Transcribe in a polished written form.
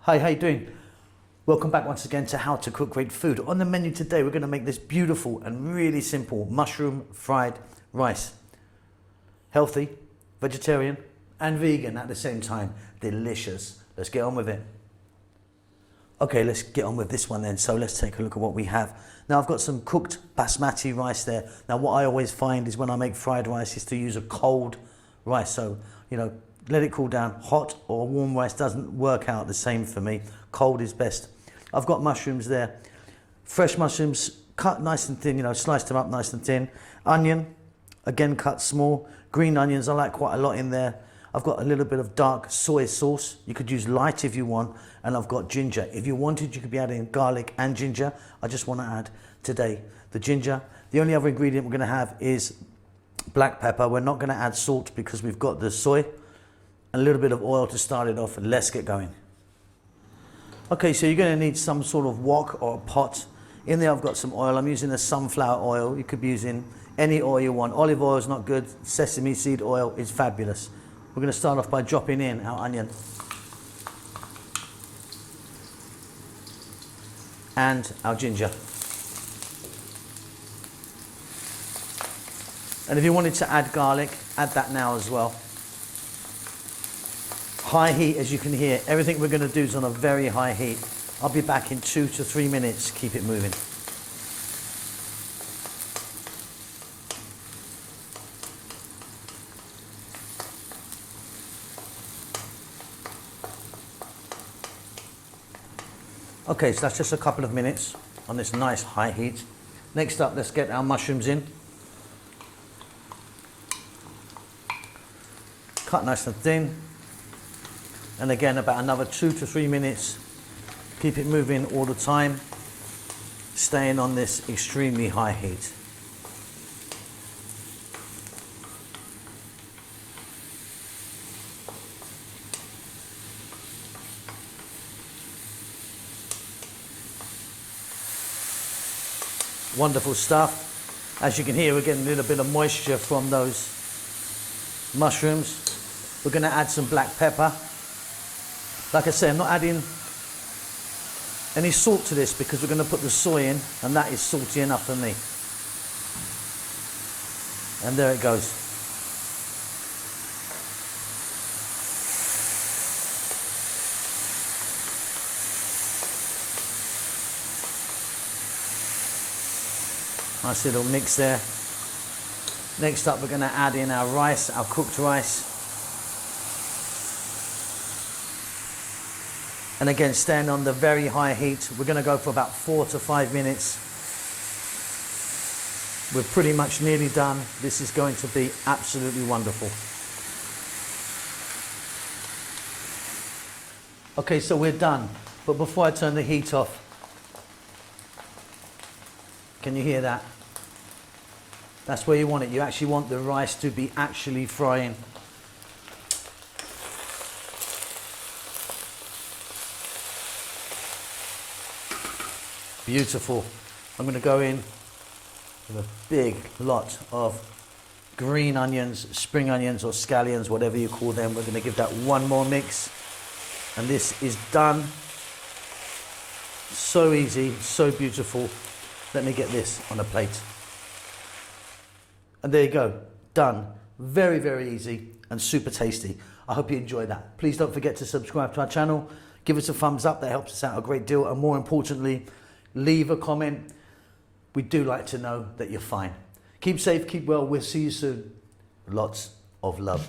Hi, how you doing? Welcome back once again to How to Cook Great Food. On the menu today, we're going to make this beautiful and really simple mushroom fried rice. Healthy, vegetarian, and vegan at the same time. Delicious. Let's get on with it. Okay, let's get on with this one then. So let's take a look at what we have. Now I've got some cooked basmati rice there. Now what I always find is when I make fried rice is to use a cold rice. So, let it cool down. Hot or warm rice doesn't work out the same for me. Cold is best. I've got mushrooms there. Fresh mushrooms, cut nice and thin, sliced them up nice and thin. Onion, again cut small. Green onions, I like quite a lot in there. I've got a little bit of dark soy sauce. You could use light if you want. And I've got ginger. If you wanted, you could be adding garlic and ginger. I just want to add today the ginger. The only other ingredient we're going to have is black pepper. We're not going to add salt because we've got the soy. A little bit of oil to start it off, and let's get going. Okay, so you're going to need some sort of wok or a pot. In there I've got some oil. I'm using a sunflower oil. You could be using any oil you want. Olive oil is not good. Sesame seed oil is fabulous. We're going to start off by dropping in our onion and our ginger. And if you wanted to add garlic, add that now as well. High heat, as you can hear. Everything we're going to do is on a very high heat. I'll be back in 2 to 3 minutes. Keep it moving. Okay, so that's just a couple of minutes on this nice high heat. Next up, let's get our mushrooms in. Cut nice and thin. And again, about another 2 to 3 minutes. Keep it moving all the time, staying on this extremely high heat. Wonderful stuff. As you can hear, we're getting a little bit of moisture from those mushrooms. We're going to add some black pepper. Like I say, I'm not adding any salt to this because we're going to put the soy in, and that is salty enough for me. And there it goes. Nice little mix there. Next up, we're going to add in our rice, our cooked rice. And again, staying on the very high heat. We're going to go for about 4 to 5 minutes. We're pretty much nearly done. This is going to be absolutely wonderful. Okay, so we're done. But before I turn the heat off, can you hear that? That's where you want it. You actually want the rice to be actually frying. Beautiful. I'm going to go in with a big lot of green onions, spring onions or scallions, whatever you call them. We're going to give that one more mix. And this is done. So easy, so beautiful. Let me get this on a plate. And there you go. Done. Very, very easy and super tasty. I hope you enjoy that. Please don't forget to subscribe to our channel. Give us a thumbs up. That helps us out a great deal. And more importantly, leave a comment. We do like to know that you're fine. Keep safe, keep well. We'll see you soon. Lots of love.